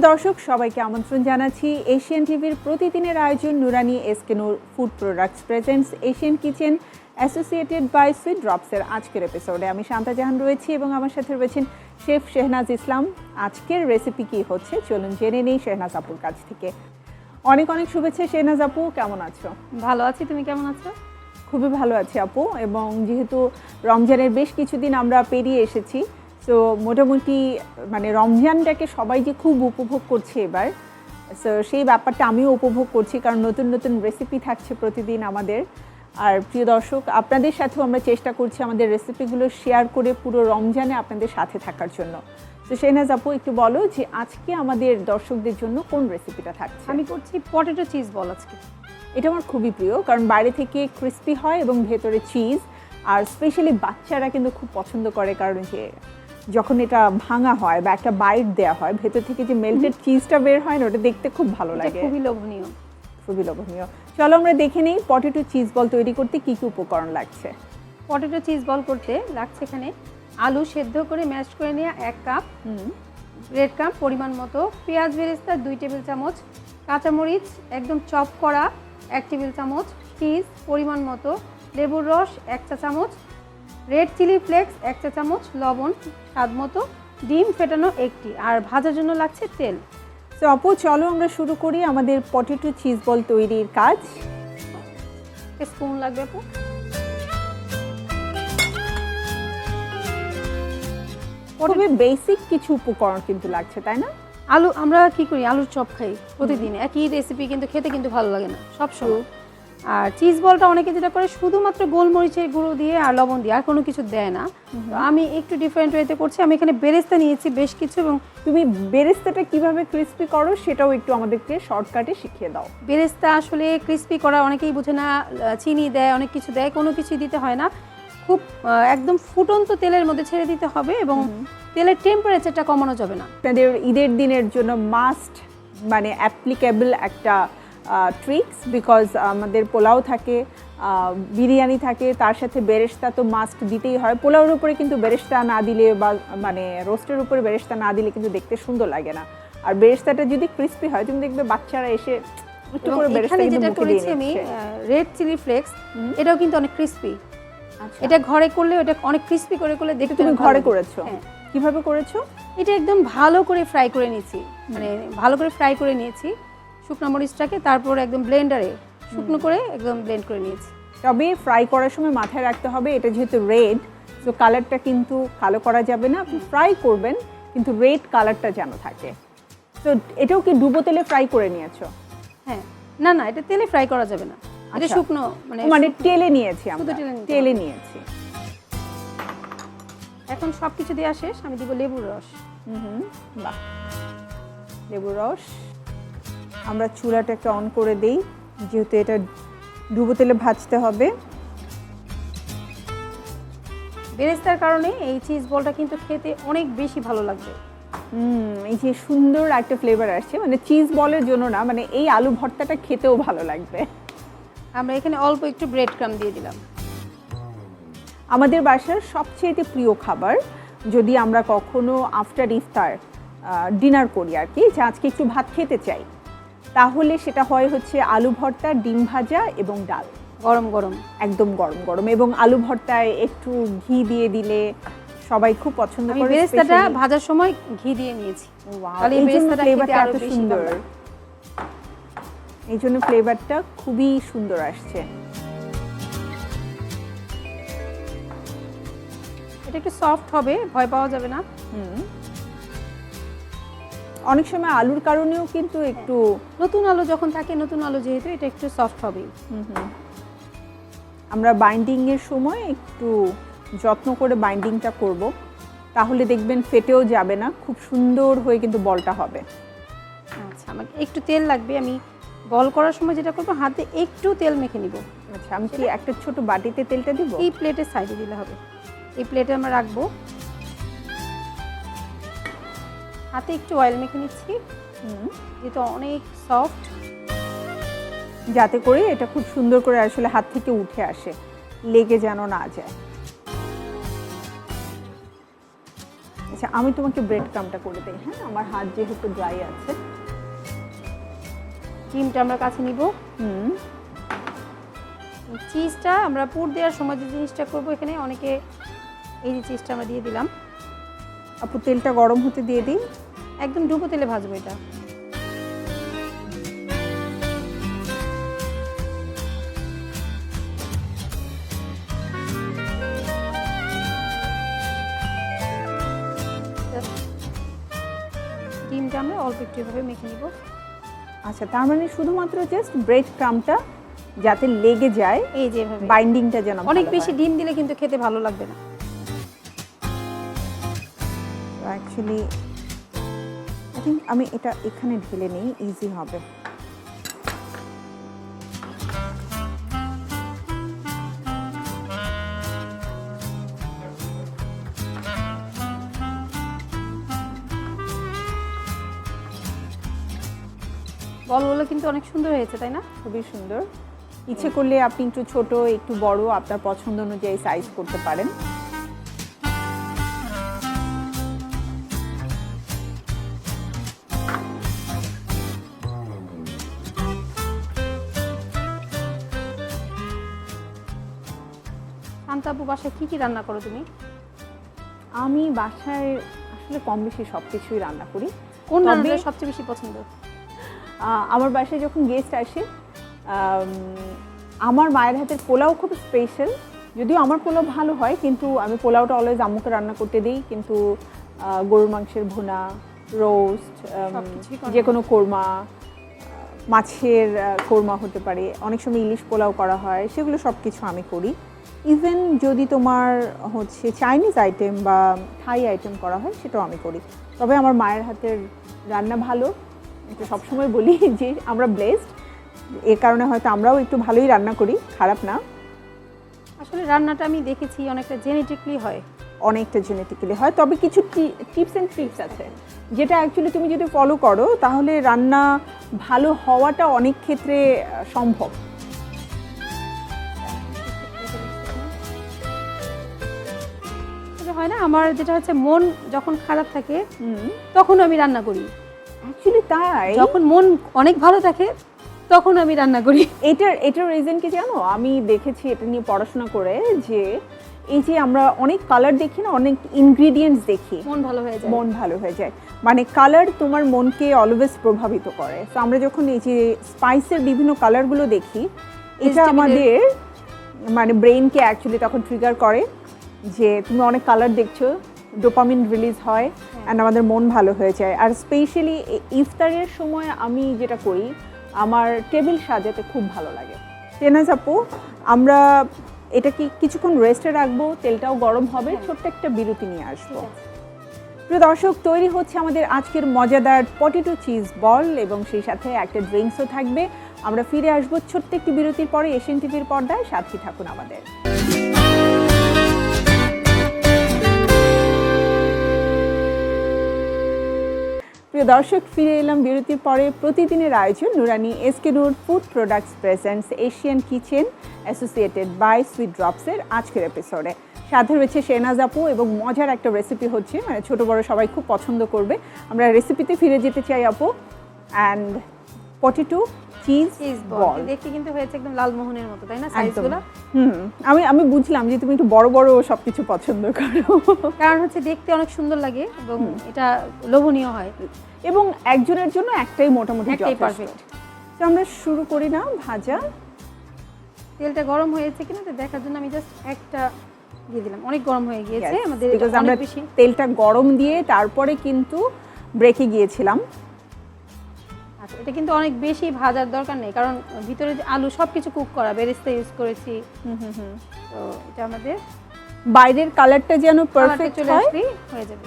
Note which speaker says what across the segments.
Speaker 1: দর্শক সবাইকে আমন্ত্রণ জানাচ্ছি এশিয়ান টিভির প্রতিদিনের আয়োজন Nurani SK Noor food products presents Asian kitchen associated by sweet ড্রপসের আজকের এপিসোডে আমি শান্তা জাহান রয়েছি এবং আমার সাথে রয়েছেন শেফ শেহনাজ ইসলাম। আজকের রেসিপি কী হচ্ছে চলুন জেনে নেই শেহনাজ আপুর কাছ থেকে। অনেক অনেক শুভেচ্ছা শেহনাজ আপু, কেমন আছো?
Speaker 2: ভালো আছি, তুমি কেমন আছো?
Speaker 1: খুবই ভালো আছি আপু, এবং যেহেতু রমজানের বেশ কিছুদিন আমরা পেরিয়ে এসেছি, তো মোটামুটি মানে রমজানটাকে সবাই যে খুব উপভোগ করছে এবার, সো সেই ব্যাপারটা আমিও উপভোগ করছি, কারণ নতুন নতুন রেসিপি থাকছে প্রতিদিন আমাদের। আর প্রিয় দর্শক, আপনাদের সাথেও আমরা চেষ্টা করছি আমাদের রেসিপিগুলো শেয়ার করে পুরো রমজানে আপনাদের সাথে থাকার জন্য। তো শেহনাজ আপু একটু বলো যে আজকে আমাদের দর্শকদের জন্য কোন রেসিপিটা থাকছে?
Speaker 2: আমি করছি পটেটো চিজ বল আজকে।
Speaker 1: এটা আমার খুবই প্রিয়, কারণ বাইরে থেকে ক্রিস্পি হয় এবং ভেতরে চিজ, আর স্পেশালি বাচ্চারা কিন্তু খুব পছন্দ করে, কারণ যে যখন এটা ভাঙা হয় বা একটা বাইট দেওয়া হয়, ভেতর থেকে যে মেল্টেড চিজটা বের হয় না, ওটা দেখতে খুব ভালো লাগে,
Speaker 2: খুবই লোভনীয়।
Speaker 1: খুবই লোভনীয়। চলো আমরা দেখে নিই পটেটো চিজ বল তৈরি করতে কী কী উপকরণ লাগছে।
Speaker 2: পটেটো চিজ বল করতে লাগছে এখানে আলু সেদ্ধ করে ম্যাশ করে নেওয়া 1 কাপ, ব্রেড ক্রাম্ব পরিমাণ মতো, পেঁয়াজ বেরেস্তা 2 টেবিল চামচ, কাঁচামরিচ একদম চপ করা 1 টেবিল চামচ, চিজ পরিমাণ মতো, লেবুর রস 1 চা চামচ, রেড চিলি ফ্লেক্স 1 চা চামচ, লবণ স্বাদ মতো, ডিম ফেটানো 1টি, আর ভাজার জন্য লাগছে তেল।
Speaker 1: তো আপু চলো আমরা শুরু করি আমাদের পটেটো চিজ বল তৈরির কাজ।
Speaker 2: স্পুন লাগবে আপু।
Speaker 1: খুবই বেসিক কিছু উপকরণ কিন্তু লাগছে, তাই না?
Speaker 2: আলু আমরা কি করি, আলুর চপ খাই প্রতিদিন, একই রেসিপি কিন্তু খেতে কিন্তু ভালো লাগে না সব সময়। আর চিজ বলটা অনেকে যেটা করে শুধুমাত্র গোলমরিচের গুঁড়ো দিয়ে আর লবণ দিয়ে, আর কোনো কিছু দেয় না। তো আমি একটু ডিফারেন্ট ওয়েতে করছি। আমি এখানে বেরেস্তা নিয়েছি বেশ কিছু, এবং
Speaker 1: তুমি বেরেস্তাটা কিভাবে ক্রিস্পি করো সেটাও একটু আমাদেরকে শর্টকাটে শিখিয়ে দাও।
Speaker 2: বেরেস্তা আসলে ক্রিস্পি করা অনেকেই বুঝে না, চিনি দেয়, অনেক কিছু দেয়, কোনো কিছুই দিতে হয় না। খুব একদম ফুটন্ত তেলের মধ্যে ছেড়ে দিতে হবে, এবং তেলের টেম্পারেচারটা কমানো যাবে না।
Speaker 1: আপনাদের ঈদের দিনের জন্য মাস্ট মানে অ্যাপ্লিকেবল একটা ট্রিক্স, বিকজ আমাদের পোলাও থাকে, বিরিয়ানি থাকে, তার সাথে বেরেস্তা তো মাস্ট দিতেই হয়। পোলাওর উপরে কিন্তু বেরেস্তা না দিলে বা মানে রোস্টের উপরে বেরেস্তা না দিলে কিন্তু দেখতে সুন্দর লাগে না। আর বেরেস্তাটা যদি ক্রিস্পি হয়, তুমি দেখবে বাচ্চারা এসে একটু করে বেরেস্তা কিন্তু
Speaker 2: যেটা
Speaker 1: মুখে দিয়ে
Speaker 2: করেছি আমি
Speaker 1: নিচ্ছে।
Speaker 2: রেড চিলি ফ্লেক্স, এটাও কিন্তু অনেক ক্রিস্পি। এটা ঘরে করলে এটা অনেক ক্রিস্পি করে করলে দেখতে।
Speaker 1: তুমি ঘরে করেছো? কিভাবে করেছো?
Speaker 2: এটা একদম ভালো করে ফ্রাই করে নিয়েছি, মানে ভালো করে ফ্রাই করে নিয়েছি শুকনো মরিচটাকে, তারপর একদম ব্লেন্ডারে শুকনো করে একদম ব্লেন্ড করে নিয়েছি।
Speaker 1: তবে ফ্রাই করার সময় মাথায় রাখতে হবে, এটা যেহেতু রেড, তো কালারটা কিন্তু কালো করা যাবে না। আপনি ফ্রাই করবেন কিন্তু রেড কালারটা যেন থাকে। তো এটাও কি ডুবো তেলে ফ্রাই করে নিয়েছো?
Speaker 2: হ্যাঁ, না না, এটা তেলে ফ্রাই করা যাবে না, এটা শুকনো
Speaker 1: মানে তেলে নিয়েছি আমরা, তেলে নিয়েছি।
Speaker 2: এখন সব কিছু দেওয়া শেষ, আমি দিব লেবুর রস।
Speaker 1: বাহ, লেবুর রস। আমরা চুলাটাকে অন করে দেই, যেহেতু এটা ডুবো তেলে ভাজতে হবে।
Speaker 2: বেরেস্তার কারণে এই চিজ বলটা কিন্তু খেতে অনেক বেশি ভালো লাগবে।
Speaker 1: এই যে সুন্দর একটা ফ্লেভার আসছে, মানে চিজ বলের জন্য না, মানে এই আলু ভর্তাটা খেতেও ভালো লাগবে।
Speaker 2: আমরা এখানে অল্প একটু ব্রেড ক্রাম্ব দিয়ে দিলাম।
Speaker 1: আমাদের বাসার সবচেয়ে প্রিয় খাবার, যদি আমরা কখনো আফটার ইফতার ডিনার করি আর কি, যে আজকে একটু ভাত খেতে চাই, তাহলে সেটা হয় হচ্ছে আলু ভর্তা, ডিম ভাজা এবং ডাল,
Speaker 2: গরম গরম,
Speaker 1: একদম গরম গরম। এবং আলু ভর্তায় একটু ঘি দিয়ে দিলে সবাই খুব পছন্দ করে।
Speaker 2: বেরেস্তাটা ভাজার সময় ঘি দিয়ে নিয়েছি,
Speaker 1: তাহলে এই জন্য ফ্লেভারটা এত সুন্দর, এই জন্য ফ্লেভারটা খুবই সুন্দর আসছে।
Speaker 2: এটা একটু সফট হবে, ভয় পাওয়া যাবে না।
Speaker 1: অনেক সময় আলুর কারণেও কিন্তু একটু,
Speaker 2: নতুন আলু যখন থাকে, নতুন আলু যেহেতু, এটা একটু সফট হবে।
Speaker 1: আমরা বাইন্ডিং এর সময় একটু যত্ন করে বাইন্ডিংটা করব, তাহলে দেখবেন ফেটেও যাবে না, খুব সুন্দর হয়ে কিন্তু বলটা হবে।
Speaker 2: আচ্ছা, আমাকে একটু তেল লাগবে। আমি বল করার সময় যেটা করব, হাতে একটু তেল মেখে নিব।
Speaker 1: আচ্ছা, আমি কি একটা ছোট বাটিতে তেলটা দিব?
Speaker 2: এই প্লেটের সাইডে দিলে হবে। এই প্লেটে আমরা রাখবো, হাতে একটু অয়েল মেখে নিচ্ছি, যেহেতু অনেক সফট,
Speaker 1: যাতে করে এটা খুব সুন্দর করে আসলে হাত থেকে উঠে আসে, লেগে যেন না যায়। আচ্ছা, আমি তোমাকে ব্রেড ক্রামটা করে দেই। হ্যাঁ, আমার হাত যেহেতু ড্রাই আছে।
Speaker 2: ডিমটা আমরা কাছে নিব। চিজটা আমরা পুর দেওয়ার সময় যে জিনিসটা করবো, এখানে অনেকে এই যে চিজটা আমরা দিয়ে দিলাম।
Speaker 1: আপু তেলটা গরম হতে দিয়ে দিই।
Speaker 2: একদম ডুবো তেলে ভাজবো এটা। ডিমটা আমরা অল্প একটু এভাবে মেখে নিব।
Speaker 1: আচ্ছা, তার মানে শুধুমাত্র জাস্ট ব্রেড ক্রামটা যাতে লেগে যায়,
Speaker 2: এই যে এভাবে
Speaker 1: বাইন্ডিংটা যেন
Speaker 2: অনেক বেশি ডিম দিলে কিন্তু খেতে ভালো লাগবে না।
Speaker 1: অ্যাকচুয়ালি আই থিঙ্ক আমি এটা এখানে ঢেলে নিই, ইজি হবে।
Speaker 2: বলগুলো কিন্তু অনেক সুন্দর হয়েছে, তাই না?
Speaker 1: খুবই সুন্দর। ইচ্ছে করলে আপনি একটু ছোট একটু বড় আপনার পছন্দ অনুযায়ী সাইজ করতে পারেন।
Speaker 2: শান্তা আপু, বাসায় কি কি রান্না করো তুমি?
Speaker 1: আমি বাসায় আসলে কম বেশি সব কিছুই রান্না করি।
Speaker 2: কোন
Speaker 1: তবে
Speaker 2: রান্নাটা সবচেয়ে বেশি পছন্দ?
Speaker 1: আমার বাসায় যখন গেস্ট আসে, আমার মায়ের হাতের পোলাও খুব স্পেশাল। যদিও আমার পোলাও ভালো হয়, কিন্তু আমি পোলাওটা অলওয়েজ আম্মুকে রান্না করতে দিই। কিন্তু গরুর মাংসের ভুনা, রোস্ট,
Speaker 2: সবকিছুই করা
Speaker 1: যে কোনো কোরমা, মাছের কোরমা হতে পারে, অনেক সময় ইলিশ পোলাও করা হয়, সেগুলো সব কিছু আমি করি। ইভেন যদি তোমার হচ্ছে চাইনিজ আইটেম বা থাই আইটেম করা হয়, সেটাও আমি করি। তবে আমার মায়ের হাতের রান্না ভালো, এটা সবসময় বলি যে আমরা ব্লেসড, এ কারণে হয়তো আমরাও একটু ভালোই রান্না করি, খারাপ না।
Speaker 2: আসলে রান্নাটা আমি দেখেছি অনেকটা জেনেটিকলি হয়।
Speaker 1: অনেকটা জেনেটিক্যালি হয়, তবে কিছু টিপস অ্যান্ড ট্রিক্স আছে যেটা অ্যাকচুয়ালি তুমি যদি ফলো করো তাহলে রান্না ভালো হওয়াটা অনেক ক্ষেত্রে সম্ভব।
Speaker 2: হয় না, আমার যেটা হচ্ছে মন যখন খারাপ থাকে তখন আমি রান্না করি।
Speaker 1: অ্যাকচুয়ালি তাই,
Speaker 2: যখন মন অনেক ভালো থাকে তখন আমি রান্না করি।
Speaker 1: এটার রিজন কি জানো? আমি দেখেছি এটা নিয়ে পড়াশোনা করে যে এই যে আমরা অনেক কালার দেখি না, অনেক ইনগ্রিডিয়েন্টস দেখি,
Speaker 2: মন ভালো হয়ে যায়।
Speaker 1: মন ভালো হয়ে যায়। মানে কালার তোমার মনকে অলওয়েজ প্রভাবিত করে। তো আমরা যখন এই যে স্পাইসের বিভিন্ন কালারগুলো দেখি, এটা আমাদের মানে ব্রেইনকে অ্যাকচুয়ালি তখন ট্রিগার করে যে তুমি অনেক কালার দেখছো, ডোপামিন রিলিজ হয় অ্যান্ড আমাদের মন ভালো হয়ে যায়। আর স্পেশালি ইফতারের সময় আমি যেটা করি, আমার টেবিল সাজাতে খুব ভালো লাগে। তেনাজ আপু, আমরা এটা কি কিছুক্ষণ রেস্টে রাখবো, তেলটাও গরম হবে, ছোট্ট একটা বিরতি নিয়ে আসবো। প্রিয় দর্শক, তৈরি হচ্ছে আমাদের আজকের মজাদার পটেটো চিজ বল এবং সেই সাথে একটা ড্রিঙ্কসও থাকবে। আমরা ফিরে আসবো ছোট্ট একটি বিরতির পরে এশিয়ান টিভির পর্দায়। সাথে থাকুন আমাদের। প্রিয় দর্শক, ফিরে এলাম বিরতির পরে। প্রতিদিনের আয়োজন Nurani SK Noor food products presents Asian kitchen associated by sweet ড্রপসের আজকের এপিসোডে। সাথে রয়েছে শেহনাজ আপু এবং মজার একটা রেসিপি হচ্ছে, মানে ছোট বড় সবাই খুব পছন্দ করবে। আমরা রেসিপিতে ফিরে যেতে চাই আপু। অ্যান্ড পটেটো চিজ বল
Speaker 2: দেখতে কিন্তু হয়েছে একদম লালমোহনের মতো, তাই না সাইজগুলো?
Speaker 1: আমি বুঝলাম যে তুমি একটু বড় বড় সবকিছু পছন্দ করো,
Speaker 2: কারণ হচ্ছে দেখতে অনেক সুন্দর লাগে এবং এটা লোভনীয় হয়
Speaker 1: এবং একজনের জন্য একটাই মোটামুটি
Speaker 2: পারফেক্ট।
Speaker 1: তো আমরা শুরু করি না ভাজা?
Speaker 2: তেলটা গরম হয়েছে কিনা তো দেখার জন্য আমি জাস্ট একটা দিয়ে দিলাম। অনেক গরম হয়ে গিয়েছে আমাদের,
Speaker 1: আমরা
Speaker 2: বেশি
Speaker 1: তেলটা গরম দিয়ে তারপরে কিন্তু ব্রেকে গিয়েছিলাম।
Speaker 2: আচ্ছা, এটা কিন্তু অনেক বেশি ভাজার দরকার নেই, কারণ ভিতরে যে আলু সবকিছু কুক করা, বেরেস্তা ইউজ করেছি। তো এটা আমাদের
Speaker 1: বাইরের কালারটা যেন পারফেক্ট
Speaker 2: চলে আসলেই হয়ে যাবে।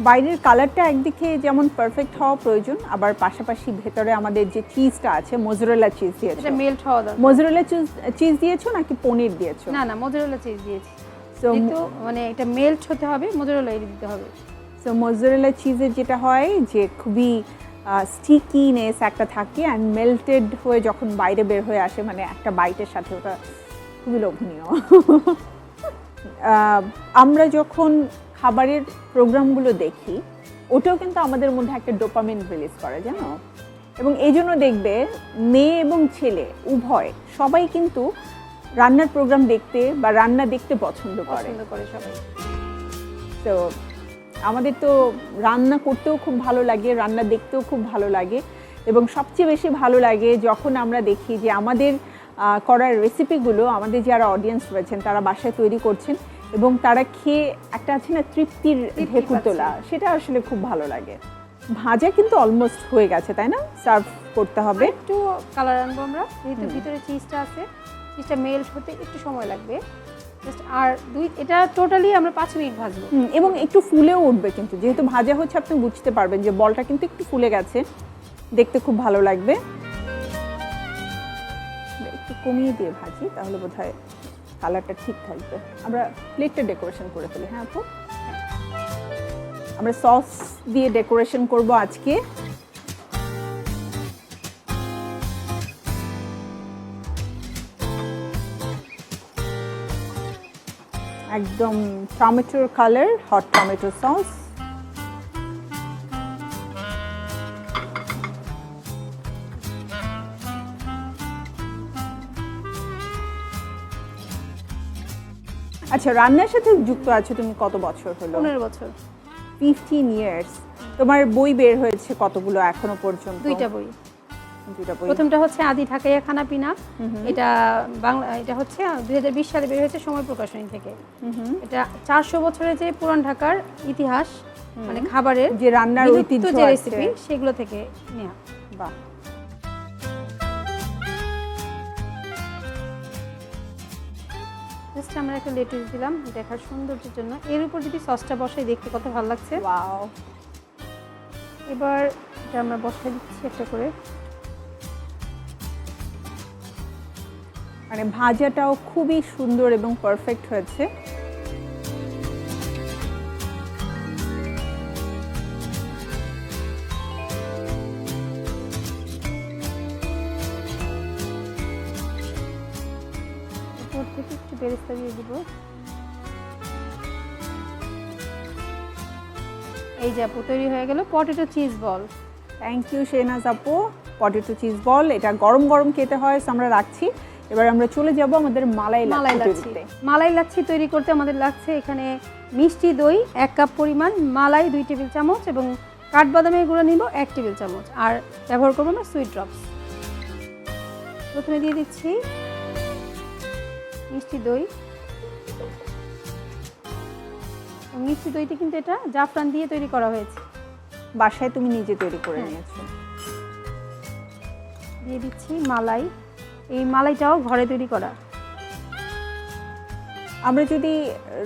Speaker 1: বাইরের কালারটা একদিকে যেমন পারফেক্ট হওয়া প্রয়োজন, আবার পাশাপাশি ভেতরে আমাদের যে চিজটা আছে, মোজারেলা চিজ দিয়েছো,
Speaker 2: এটা মেল্ট হওয়া দরকার।
Speaker 1: মোজারেলা চিজ দিয়েছো নাকি পনির দিয়েছো?
Speaker 2: না, মোজারেলা চিজ দিয়েছি। তো মানে এটা মেল্ট হতে হবে, মোজারেলা দিতে হবে।
Speaker 1: সো মোজারেলা চিজের যেটা হয় যে খুবই স্টিকিনেস একটা থাকে অ্যান্ড মেল্টেড হয়ে যখন বাইরে বের হয়ে আসে, মানে একটা বাইটের সাথে ওটা খুবই লোভনীয়। আমরা যখন খাবারের প্রোগ্রামগুলো দেখি, ওটাও কিন্তু আমাদের মধ্যে একটা ডোপামিন রিলিজ করে, জানো। এবং এই জন্য দেখবে মেয়ে এবং ছেলে উভয় সবাই কিন্তু রান্নার প্রোগ্রাম দেখতে বা রান্না দেখতে পছন্দ করে
Speaker 2: সবাই।
Speaker 1: তো আমাদের তো রান্না করতেও খুব ভালো লাগে, রান্না দেখতেও খুব ভালো লাগে, এবং সবচেয়ে বেশি ভালো লাগে যখন আমরা দেখি যে আমাদের করার রেসিপিগুলো আমাদের যারা অডিয়েন্স রয়েছেন তারা বাসায় তৈরি করছেন এবং তারা খেয়ে একটা আছে না তৃপ্তির ঢেকুর তোলা, সেটা আসলে খুব ভালো লাগে। ভাজা কিন্তু অলমোস্ট হয়ে গেছে, তাই না? সার্ভ করতে হবে।
Speaker 2: একটু কালার আনবো আমরা, যেহেতু ভিতরে চিজটা আছে, চিজটা মেল্ট হতে একটু সময় লাগবে। জাস্ট আর এটা টোটালি আমরা 5 মিনিট ভাজবো।
Speaker 1: এবং একটু ফুলেও উঠবে, কিন্তু যেহেতু ভাজা হচ্ছে আপনি বুঝতে পারবেন যে বলটা কিন্তু একটু ফুলে গেছে, দেখতে খুব ভালো লাগবে। একটু কমিয়ে দিয়ে ভাজি, তাহলে বোধহয় কালারটা ঠিক থাকবে। আমরা প্লেটটা ডেকোরেশন করে ফেলি। হ্যাঁ আপু, আমরা সস দিয়ে ডেকোরেশন করব আজকে। একদম টমেটোর কালার, হট টমেটো সস। আচ্ছা, রান্নার সাথে যুক্ত আছো তুমি কত বছর হলো?
Speaker 2: 15 বছর।
Speaker 1: 15 ইয়ার্স। তোমার বই বের হয়েছে কতগুলো এখনো পর্যন্ত?
Speaker 2: 2টা বই।
Speaker 1: 2টা বই।
Speaker 2: প্রথমটা হচ্ছে আদি ঢাকাইয়া খানাপিনা, এটা বাংলা, এটা হচ্ছে 2020 সালে বের হয়েছে সময় প্রকাশনী থেকে। এটা 400 বছরের যে পুরান ঢাকার ইতিহাস, মানে খাবারের
Speaker 1: যে রান্নার ঐতিহ্য
Speaker 2: যে
Speaker 1: আছে
Speaker 2: রেসিপি, সেগুলো থেকে নেওয়া।
Speaker 1: বাহ।
Speaker 2: জাস্ট আমরা একটা লেটুস দিলাম দেখার সৌন্দর্যের জন্য। এর উপর যদি সসটা বসাই, দেখতে কত ভালো লাগছে।
Speaker 1: ওয়াও।
Speaker 2: এবার এটা আমরা বসাই দিচ্ছি একটা করে।
Speaker 1: মানে ভাজাটাও খুবই সুন্দর এবং পারফেক্ট হয়েছে।
Speaker 2: উপর থেকে একটু বেরেস্তা দিয়ে দিব। এই যে আপু, তৈরি হয়ে গেল potato cheese ball.
Speaker 1: Thank you Shehnaz আপু। পটেটো চিজ বল, এটা গরম গরম খেতে হয়, আমরা রাখছি। এবার আমরা চলে যাব আমাদের মালাই লাচ্ছি।
Speaker 2: মালাই লাচ্ছি তৈরি করতে আমাদের লাগছে এখানে মিষ্টি দই 1 কাপ পরিমাণ, মালাই 2 টেবিল চামচ এবং কাঠবাদামের গুঁড়ো নিব 1 টেবিল চামচ, আর ব্যবহার করবো আমরা সুইট ড্রপস। প্রথমে দিয়ে দিচ্ছি মিষ্টি দই। মিষ্টি দইটা কিন্তু এটা জাফরান দিয়ে তৈরি করা হয়েছে।
Speaker 1: বাসায় তুমি নিজে তৈরি করে নিয়েছো।
Speaker 2: দিয়ে দিচ্ছি মালাই। এই মালাইটাও ঘরে তৈরি করা।
Speaker 1: আমরা যদি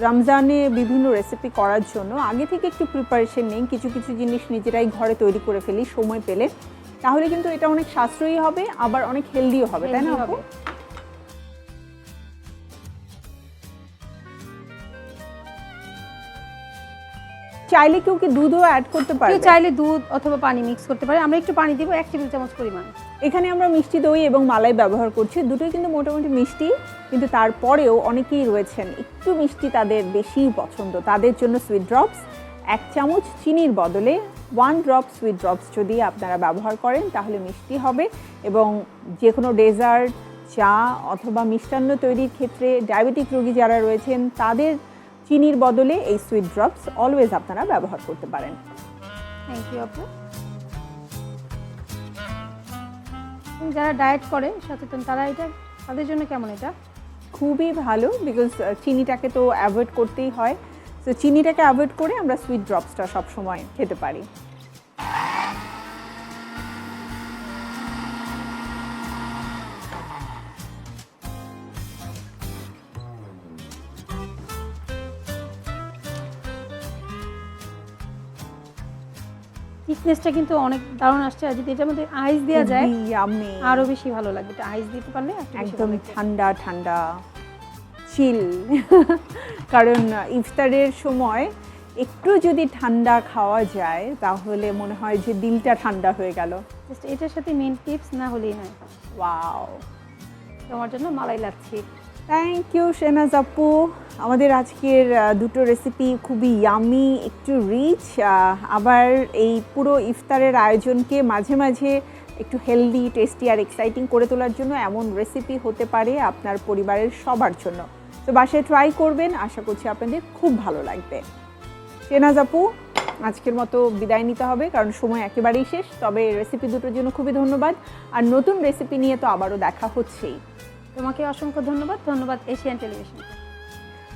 Speaker 1: রমজানে বিভিন্ন রেসিপি করার জন্য আগে থেকে একটু প্রিপারেশন নেই, কিছু কিছু জিনিস নিজেরাই ঘরে তৈরি করে ফেলি সময় পেলে, তাহলে কিন্তু এটা অনেক সাশ্রয়ী হবে, আবার অনেক হেলদিও হবে, তাই না আপু? চাইলে কেউ কি দুধও অ্যাড করতে পারে?
Speaker 2: কেউ চাইলে দুধ অথবা পানি মিক্স করতে পারে। আমরা একটু পানি দিব 1 টেবিল চামচ পরিমাণ।
Speaker 1: এখানে আমরা মিষ্টি দই এবং মালাই ব্যবহার করছি, দুটোই কিন্তু মোটামুটি মিষ্টি, কিন্তু তারপরেও অনেকেই রয়েছেন একটু মিষ্টি তাদের বেশি পছন্দ, তাদের জন্য সুইট ড্রপস। 1 চামচ চিনির বদলে 1 ড্রপ সুইট ড্রপস যদি আপনারা ব্যবহার করেন তাহলে মিষ্টি হবে, এবং যে কোনো ডেজার্ট, চা অথবা মিষ্টান্ন তৈরির ক্ষেত্রে ডায়াবেটিক রোগী যারা রয়েছেন তাদের চিনির বদলে এই সুইট ড্রপস অলওয়েজ আপনারা ব্যবহার করতে পারেন।
Speaker 2: থ্যাংক ইউ আপু। যারা ডায়েট করে সচেতন, তারা এটা, তাদের জন্য কেমন? এটা
Speaker 1: খুবই ভালো, বিকজ চিনিটাকে তো অ্যাভয়েড করতেই হয়। তো চিনিটাকে অ্যাভয়েড করে আমরা সুইট ড্রপসটা সবসময় খেতে পারি।
Speaker 2: থিকনেসটা কিন্তু অনেক দারুণ আসছে, আর যদি এটার মধ্যে আইস দেওয়া যায়
Speaker 1: ইয়াম্মি,
Speaker 2: আরো বেশি ভালো লাগবে। এটা আইস দিতে পারলে
Speaker 1: একদম ঠান্ডা ঠান্ডা চিল। কারণ ইফতারের সময় একটু যদি ঠান্ডা খাওয়া যায় তাহলে মনে হয় যে দিলটা ঠান্ডা হয়ে গেল।
Speaker 2: জাস্ট এটার সাথে মেন টিপস না হলেই নয়,
Speaker 1: ওয়াও,
Speaker 2: তোমার জন্য মালাই লাচ্ছি।
Speaker 1: থ্যাংক ইউ শেহনাজ আপু। আমাদের আজকের দুটো রেসিপি খুবই ইয়ামি, একটু রিচ, আবার এই পুরো ইফতারের আয়োজনকে মাঝে মাঝে একটু হেলদি, টেস্টি আর এক্সাইটিং করে তোলার জন্য এমন রেসিপি হতে পারে আপনার পরিবারের সবার জন্য। তো বাসায় ট্রাই করবেন, আশা করছি আপনাদের খুব ভালো লাগবে। শেহনাজ আপু, আজকের মতো বিদায় নিতে হবে কারণ সময় একেবারেই শেষ। তবে রেসিপি দুটোর জন্য খুবই ধন্যবাদ, আর নতুন রেসিপি নিয়ে তো আবারও দেখা হচ্ছেই।
Speaker 2: তোমাকে অসংখ্য ধন্যবাদ। ধন্যবাদ এশিয়ান টেলিভিশন।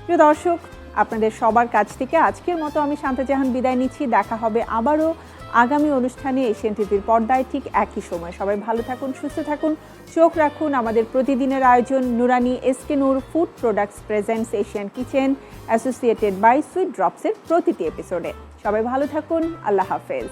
Speaker 1: প্রিয় দর্শক, আপনাদের সবার কাছ থেকে আজকের মতো আমি শান্তা জাহান বিদায় নিচ্ছি। দেখা হবে আবারও আগামী অনুষ্ঠানে এশিয়ান টিভির পর্দায় ঠিক একই সময়। সবাই ভালো থাকুন, সুস্থ থাকুন, চোখ রাখুন আমাদের প্রতিদিনের আয়োজন Nurani SK Noor food products presents Asian kitchen associated by sweet ড্রপসের প্রতিটি এপিসোডে। সবাই ভালো থাকুন, আল্লাহ হাফেজ।